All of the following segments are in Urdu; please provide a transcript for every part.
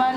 1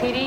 3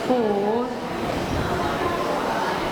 4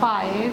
5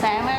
7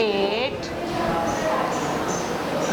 8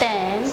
10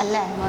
11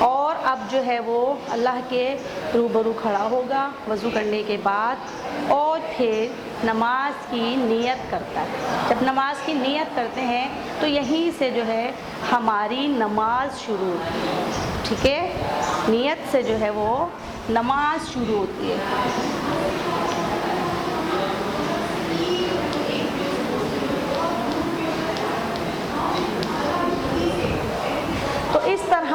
اور اب جو ہے وہ اللہ کے روبرو کھڑا ہوگا وضو کرنے کے بعد، اور پھر نماز کی نیت کرتا ہے۔ جب نماز کی نیت کرتے ہیں تو یہیں سے جو ہے ہماری نماز شروع ہوتی ہے، ٹھیک ہے، نیت سے جو ہے وہ نماز شروع ہوتی ہے۔ تو اس طرح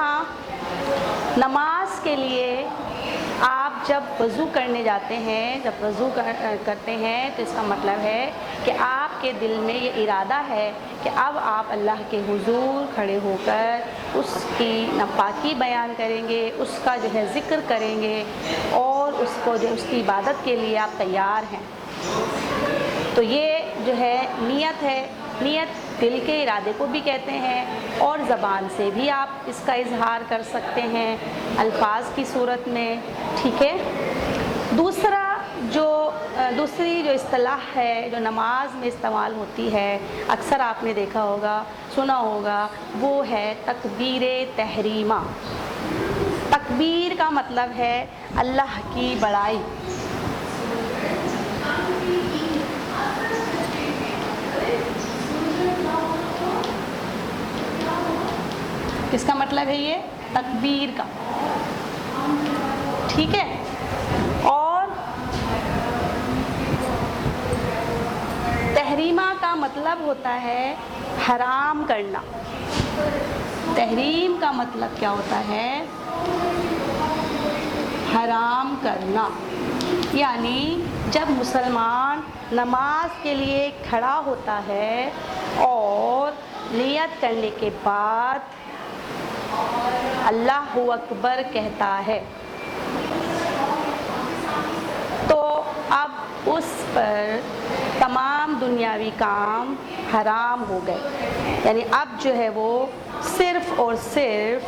نماز کے لیے آپ جب وضو کرنے جاتے ہیں، جب وضو کرتے ہیں تو اس کا مطلب ہے کہ آپ کے دل میں یہ ارادہ ہے کہ اب آپ اللہ کے حضور کھڑے ہو کر اس کی ناپاکی بیان کریں گے، اس کا جو ہے ذکر کریں گے، اور اس کو جو اس کی عبادت کے لیے آپ تیار ہیں۔ تو یہ جو ہے نیت ہے۔ نیت دل کے ارادے کو بھی کہتے ہیں، اور زبان سے بھی آپ اس کا اظہار کر سکتے ہیں الفاظ کی صورت میں، ٹھیک ہے۔ دوسری جو اصطلاح ہے جو نماز میں استعمال ہوتی ہے، اکثر آپ نے دیکھا ہوگا، سنا ہوگا، وہ ہے تکبیر تحریمہ۔ تکبیر کا مطلب ہے اللہ کی بڑائی۔ کس کا مطلب ہے یہ؟ تکبیر کا، ٹھیک ہے۔ اور تحریمہ کا مطلب ہوتا ہے حرام کرنا۔ تحریم کا مطلب کیا ہوتا ہے؟ حرام کرنا۔ یعنی جب مسلمان نماز کے لیے کھڑا ہوتا ہے اور نیت کرنے کے بعد اللہ اکبر کہتا ہے، تو اب اس پر تمام دنیاوی کام حرام ہو گئے۔ یعنی اب جو ہے وہ صرف اور صرف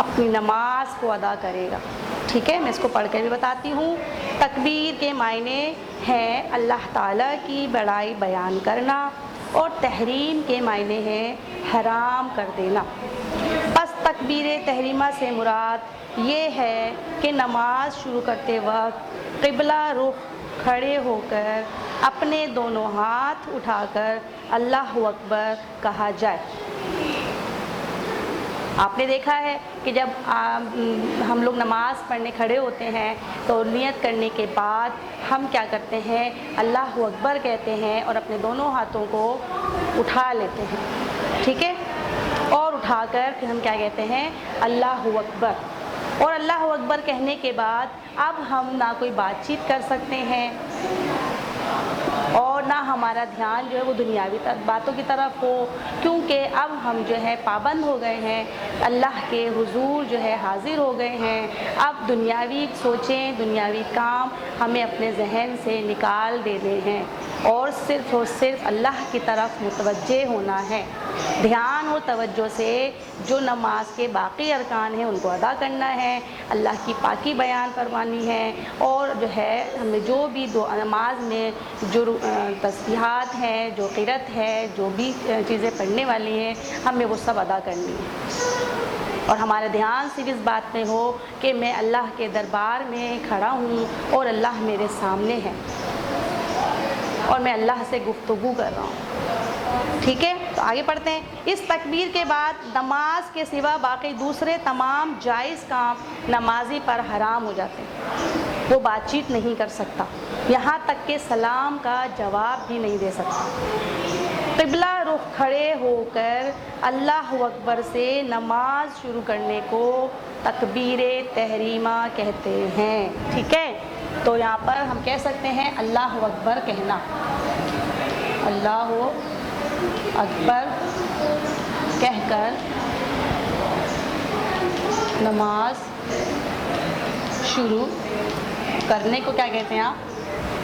اپنی نماز کو ادا کرے گا، ٹھیک ہے۔ میں اس کو پڑھ کر بھی بتاتی ہوں۔ تکبیر کے معنی ہیں اللہ تعالیٰ کی بڑائی بیان کرنا، اور تحریم کے معنی ہیں حرام کر دینا۔ پس تکبیر تحریمہ سے مراد یہ ہے کہ نماز شروع کرتے وقت قبلہ رخ کھڑے ہو کر اپنے دونوں ہاتھ اٹھا کر اللہ اکبر کہا جائے۔ آپ نے دیکھا ہے کہ جب ہم لوگ نماز پڑھنے کھڑے ہوتے ہیں تو نیت کرنے کے بعد ہم کیا کرتے ہیں؟ اللہ اکبر کہتے ہیں اور اپنے دونوں ہاتھوں کو اٹھا لیتے ہیں، ٹھیک ہے، اور اٹھا کر پھر ہم کیا کہتے ہیں؟ اللہ اکبر۔ اور اللہ اکبر کہنے کے بعد اب ہم نہ کوئی بات چیت کر سکتے ہیں، اور نہ ہمارا دھیان جو ہے وہ دنیاوی باتوں کی طرف ہو، کیونکہ اب ہم جو ہے پابند ہو گئے ہیں، اللہ کے حضور جو ہے حاضر ہو گئے ہیں۔ اب دنیاوی سوچیں، دنیاوی کام ہمیں اپنے ذہن سے نکال دینے ہیں، اور صرف اللہ کی طرف متوجہ ہونا ہے۔ دھیان اور توجہ سے جو نماز کے باقی ارکان ہیں ان کو ادا کرنا ہے، اللہ کی پاکی بیان فرمانی ہے، اور جو ہے ہمیں جو بھی نماز میں جو تسبیحات ہیں، جو قرات ہے، جو بھی چیزیں پڑھنے والی ہیں، ہمیں وہ سب ادا کرنی ہے، اور ہمارا دھیان صرف اس بات میں ہو کہ میں اللہ کے دربار میں کھڑا ہوں اور اللہ میرے سامنے ہے اور میں اللہ سے گفتگو کر رہا ہوں، ٹھیک ہے۔ تو آگے پڑھتے ہیں۔ اس تکبیر کے بعد نماز کے سوا باقی دوسرے تمام جائز کام نمازی پر حرام ہو جاتے ہیں۔ وہ بات چیت نہیں کر سکتا، یہاں تک کہ سلام کا جواب بھی نہیں دے سکتا۔ قبلہ رخ کھڑے ہو کر اللہ اکبر سے نماز شروع کرنے کو تکبیر تحریمہ کہتے ہیں، ٹھیک ہے۔ تو یہاں پر ہم کہہ سکتے ہیں اللہ اکبر کہنا، اللہ اکبر کہہ کر نماز شروع کرنے کو کیا کہتے ہیں آپ؟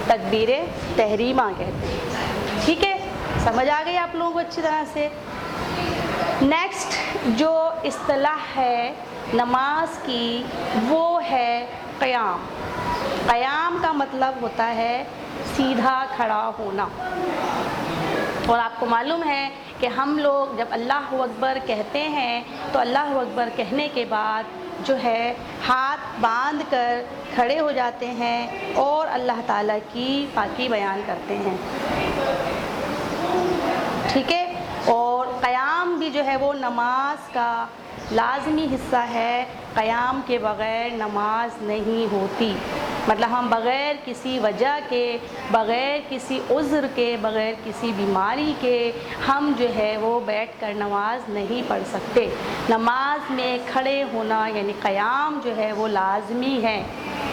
تکبیر تحریمہ کہتے ہیں، ٹھیک ہے۔ سمجھ آ گئی آپ لوگوں کو اچھی طرح سے؟ نیکسٹ جو اصطلاح ہے نماز کی وہ ہے قیام۔ قیام کا مطلب ہوتا ہے سیدھا کھڑا ہونا، اور آپ کو معلوم ہے کہ ہم لوگ جب اللہ اکبر کہتے ہیں تو اللہ اکبر کہنے کے بعد جو ہے ہاتھ باندھ کر کھڑے ہو جاتے ہیں اور اللہ تعالیٰ کی پاکی بیان کرتے ہیں، ٹھیک ہے۔ اور قیام بھی جو ہے وہ نماز کا لازمی حصہ ہے، قیام کے بغیر نماز نہیں ہوتی، مطلب ہم بغیر کسی وجہ کے، بغیر کسی عذر کے، بغیر کسی بیماری کے ہم جو ہے وہ بیٹھ کر نماز نہیں پڑھ سکتے۔ نماز میں کھڑے ہونا یعنی قیام جو ہے وہ لازمی ہے،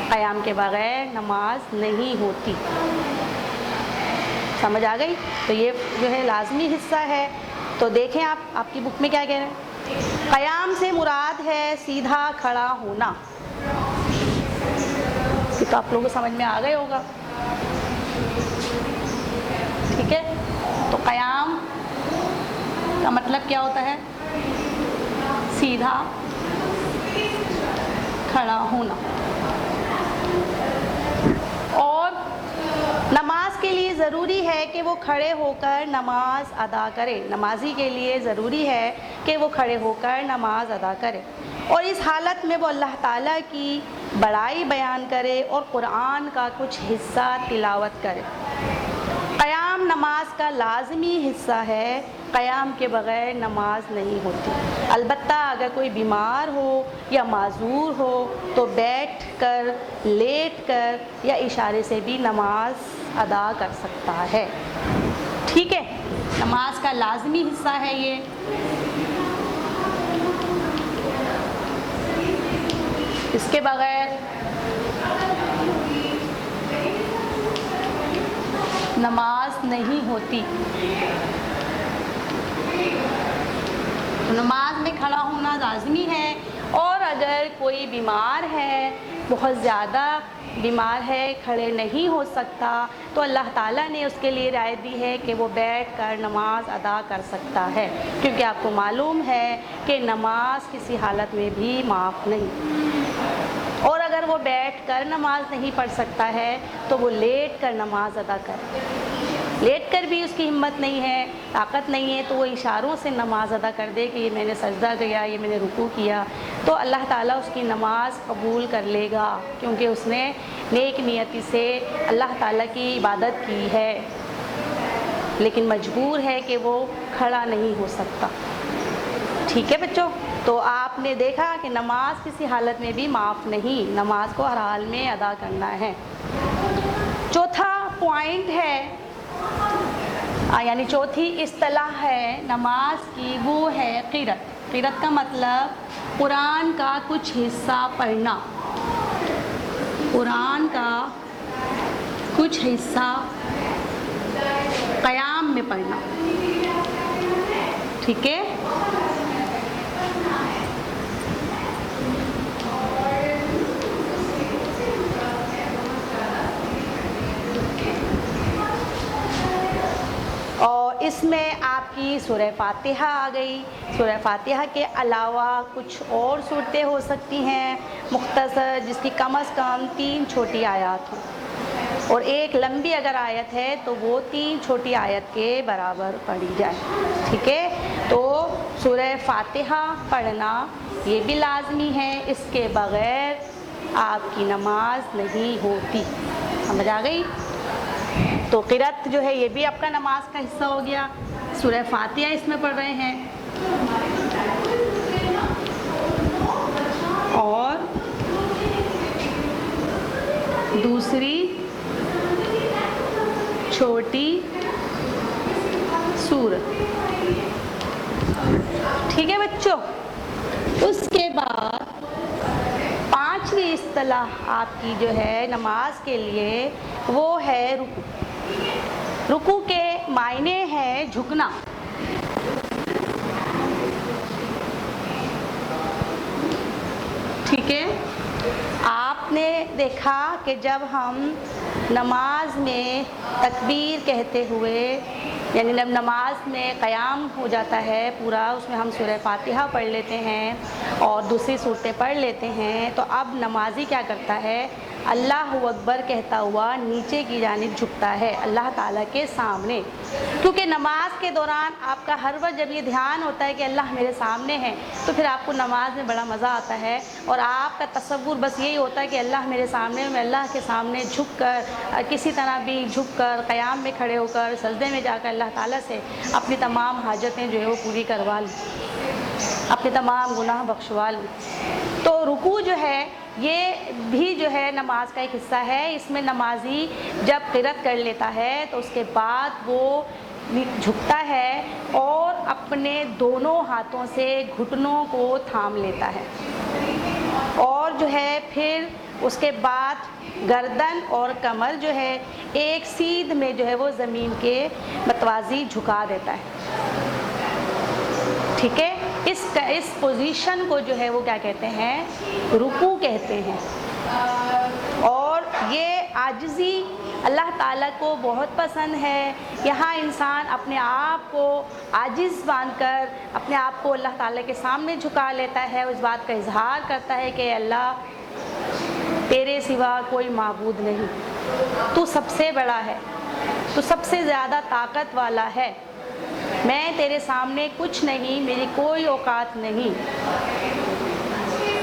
قیام کے بغیر نماز نہیں ہوتی، سمجھ آ گئی؟ تو یہ جو ہے لازمی حصہ ہے۔ تو دیکھیں آپ کی بک میں کیا کہہ رہے ہیں، قیام سے مراد ہے سیدھا کھڑا ہونا، یہ تو آپ لوگوں کو سمجھ میں آ گئے ہوگا، ٹھیک ہے۔ تو قیام کا مطلب کیا ہوتا ہے، سیدھا کھڑا ہونا۔ اور نماز کے لیے ضروری ہے کہ وہ کھڑے ہو کر نماز ادا کرے، نمازی کے لیے ضروری ہے کہ وہ کھڑے ہو کر نماز ادا کرے، اور اس حالت میں وہ اللہ تعالیٰ کی بڑائی بیان کرے اور قرآن کا کچھ حصہ تلاوت کرے۔ قیام نماز کا لازمی حصہ ہے، قیام کے بغیر نماز نہیں ہوتی۔ البتہ اگر کوئی بیمار ہو یا معذور ہو تو بیٹھ کر، لیٹ کر یا اشارے سے بھی نماز ادا کر سکتا ہے، ٹھیک ہے۔ نماز کا لازمی حصہ ہے یہ۔ اس کے بغیر نماز نہیں ہوتی۔ نماز میں کھڑا ہونا لازمی ہے، اور اگر کوئی بیمار ہے، بہت زیادہ بیمار ہے، کھڑے نہیں ہو سکتا، تو اللہ تعالیٰ نے اس کے لیے رعایت دی ہے کہ وہ بیٹھ کر نماز ادا کر سکتا ہے، کیونکہ آپ کو معلوم ہے کہ نماز کسی حالت میں بھی معاف نہیں، اور اگر وہ بیٹھ کر نماز نہیں پڑھ سکتا ہے تو وہ لیٹ کر نماز ادا کرے، لیٹ کر بھی اس کی ہمت نہیں ہے، طاقت نہیں ہے، تو وہ اشاروں سے نماز ادا کر دے کہ یہ میں نے سجدہ کیا، یہ میں نے رکوع کیا، تو اللہ تعالیٰ اس کی نماز قبول کر لے گا، کیونکہ اس نے نیک نیتی سے اللہ تعالیٰ کی عبادت کی ہے، لیکن مجبور ہے کہ وہ کھڑا نہیں ہو سکتا، ٹھیک ہے بچوں۔ تو آپ نے دیکھا کہ نماز کسی حالت میں بھی معاف نہیں، نماز کو ہر حال میں ادا کرنا ہے۔ چوتھا پوائنٹ ہے، یعنی چوتھی اصطلاح ہے نماز کی، وہ ہے قرأت۔ قرأت کا مطلب قرآن کا کچھ حصہ پڑھنا، قرآن کا کچھ حصہ قیام میں پڑھنا، ٹھیک ہے۔ اور اس میں آپ کی سورہ فاتحہ آ گئی، سورہ فاتحہ کے علاوہ کچھ اور صورتیں ہو سکتی ہیں مختصر، جس کی کم از کم 3 چھوٹی آیات ہوں، اور ایک لمبی اگر آیت ہے تو وہ 3 چھوٹی آیت کے برابر پڑھی جائے، ٹھیک ہے۔ تو سورہ فاتحہ پڑھنا یہ بھی لازمی ہے، اس کے بغیر آپ کی نماز نہیں ہوتی، سمجھ آ گئی؟ تو قرأت جو ہے یہ بھی آپ کا نماز کا حصہ ہو گیا، سورہ فاتحہ اس میں پڑھ رہے ہیں، اور دوسری چھوٹی سورت، ٹھیک ہے بچوں۔ اس کے بعد 5ویں اصطلاح آپ کی جو ہے نماز کے لیے وہ ہے رکوع۔ رکوع کے معنی ہے جھکنا، ٹھیک ہے۔ آپ نے دیکھا کہ جب ہم نماز میں تکبیر کہتے ہوئے، یعنی جب نماز میں قیام ہو جاتا ہے پورا، اس میں ہم سورہ فاتحہ پڑھ لیتے ہیں اور دوسری صورتیں پڑھ لیتے ہیں، تو اب نمازی کیا کرتا ہے، اللہ اکبر کہتا ہوا نیچے کی جانب جھکتا ہے اللہ تعالیٰ کے سامنے، کیونکہ نماز کے دوران آپ کا ہر وقت جب یہ دھیان ہوتا ہے کہ اللہ میرے سامنے ہے تو پھر آپ کو نماز میں بڑا مزہ آتا ہے، اور آپ کا تصور بس یہی ہوتا ہے کہ اللہ میرے سامنے، میں اللہ کے سامنے جھک کر، کسی طرح بھی جھک کر، قیام میں کھڑے ہو کر، سجدے میں جا کر اللہ تعالیٰ سے اپنی تمام حاجتیں جو ہے وہ پوری کروا لیں، اپنے تمام گناہ بخشوا لیں۔ تو رکوع جو ہے یہ بھی جو ہے نماز کا ایک حصہ ہے، اس میں نمازی جب قرأت کر لیتا ہے تو اس کے بعد وہ جھکتا ہے اور اپنے دونوں ہاتھوں سے گھٹنوں کو تھام لیتا ہے، اور جو ہے پھر اس کے بعد گردن اور کمر جو ہے ایک سیدھ میں جو ہے وہ زمین کے متوازی جھکا دیتا ہے، ٹھیک ہے۔ اس پوزیشن کو جو ہے وہ کیا کہتے ہیں؟ رکوع کہتے ہیں، اور یہ عاجزی اللہ تعالیٰ کو بہت پسند ہے۔ یہاں انسان اپنے آپ کو عاجز مان کر اپنے آپ کو اللہ تعالیٰ کے سامنے جھکا لیتا ہے، اس بات کا اظہار کرتا ہے کہ اللہ تیرے سوا کوئی معبود نہیں، تو سب سے بڑا ہے، تو سب سے زیادہ طاقت والا ہے، میں تیرے سامنے کچھ نہیں، میری کوئی اوقات نہیں،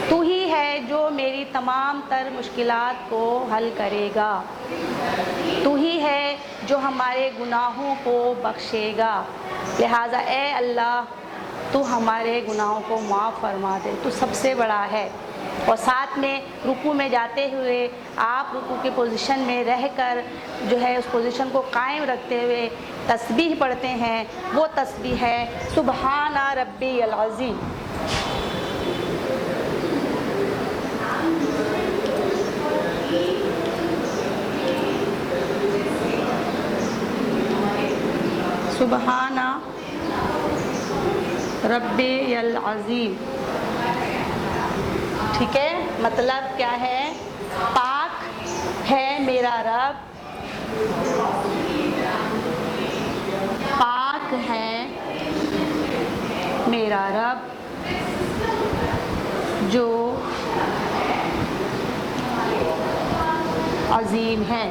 تو ہی ہے جو میری تمام تر مشکلات کو حل کرے گا، تو ہی ہے جو ہمارے گناہوں کو بخشے گا، لہٰذا اے اللہ تو ہمارے گناہوں کو معاف فرما دے، تو سب سے بڑا ہے۔ اور ساتھ میں رکوع میں جاتے ہوئے آپ رکوع کی پوزیشن میں رہ کر جو ہے اس پوزیشن کو قائم رکھتے ہوئے تسبیح پڑھتے ہیں، وہ تسبیح ہے سبحان ربی العظیم۔ سبحان ربی العظیم، ٹھیک ہے۔ مطلب کیا ہے؟ پاک ہے میرا رب، پاک ہے میرا رب جو عظیم ہے۔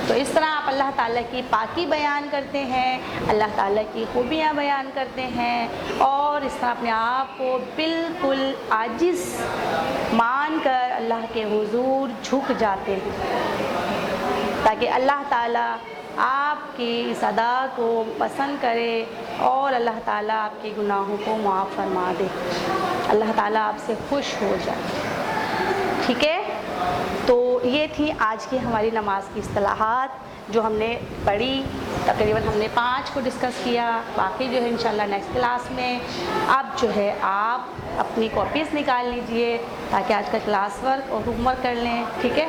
تو اس طرح آپ اللہ تعالیٰ کی پاکی بیان کرتے ہیں، اللہ تعالیٰ کی خوبیاں بیان کرتے ہیں، اور اس طرح اپنے آپ کو بالکل عاجز مان کر اللہ کے حضور جھک جاتے ہیں، تاکہ اللہ تعالیٰ آپ کی اس ادا کو پسند کرے اور اللہ تعالیٰ آپ کے گناہوں کو معاف فرما دے، اللہ تعالیٰ آپ سے خوش ہو جائے، ٹھیک ہے۔ تو یہ تھی آج کی ہماری نماز کی اصطلاحات جو ہم نے پڑھی، تقریباً ہم نے 5 کو ڈسکس کیا، باقی جو ہے انشاءاللہ نیکسٹ کلاس میں۔ اب جو ہے آپ اپنی کاپیز نکال لیجئے تاکہ آج کا کلاس ورک اور ہوم ورک کر لیں، ٹھیک ہے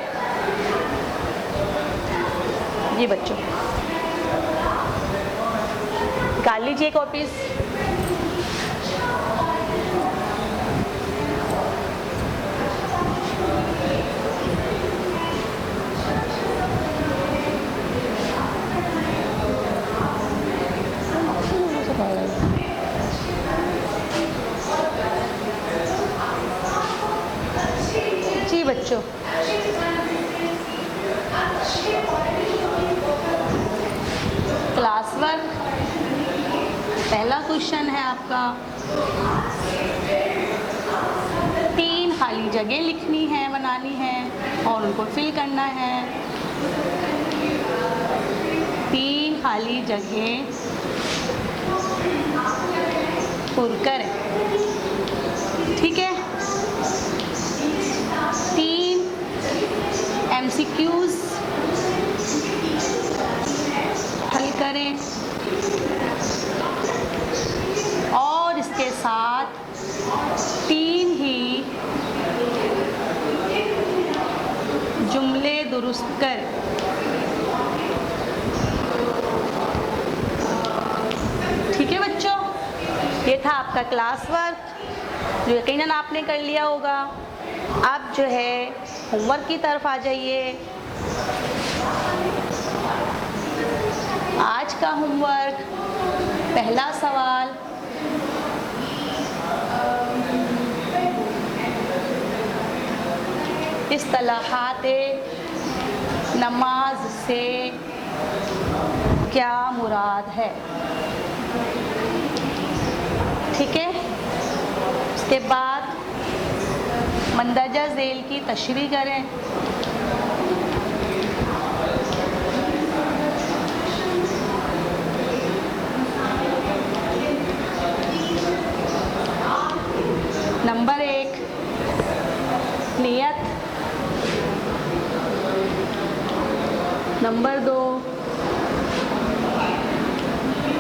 جی بچوں، نکال لیجئے کاپیز۔ جی بچوں، کلاس ورک پہلا کوشچن ہے آپ کا، 3 خالی جگہ لکھنی ہے، بنانی ہے اور ان کو فل کرنا ہے۔ 3 خالی جگہ پر کریں، ٹھیک ہے۔ 3 MCQs حل کریں، اور اس کے ساتھ 3 ہی جملے درست کریں، ٹھیک ہے بچوں۔ یہ تھا آپ کا کلاس ورک جو یقیناً آپ نے کر لیا ہوگا۔ اب جو ہے ہوم ورک کی طرف آ جائیے۔ آج کا ہوم ورک، پہلا سوال، اصطلاحات نماز سے کیا مراد ہے. ٹھیک ہے. اس کے بعد مندرجہ ذیل کی تشریح کریں. نمبر 1 نیت. نمبر 2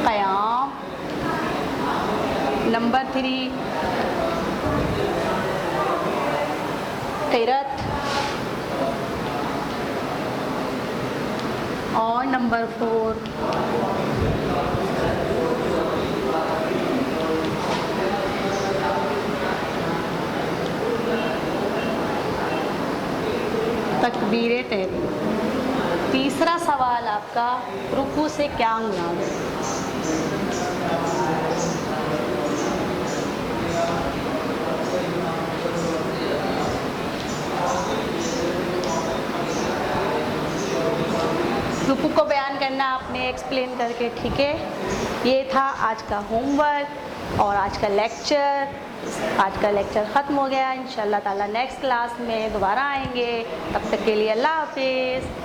قیام. نمبر 3 قرأت. اور نمبر 4 تکبیر تحریم. تیسرا سوال آپ کا رکوع سے کیا مراد ہے؟ رکوع کو بیان کرنا آپ نے ایکسپلین کر کے. ٹھیک ہے. یہ تھا آج کا ہوم ورک اور آج کا لیکچر. آج کا لیکچر ختم ہو گیا. انشاءاللہ تعالی نیکسٹ کلاس میں دوبارہ آئیں گے. تب تک کے لیے اللہ حافظ.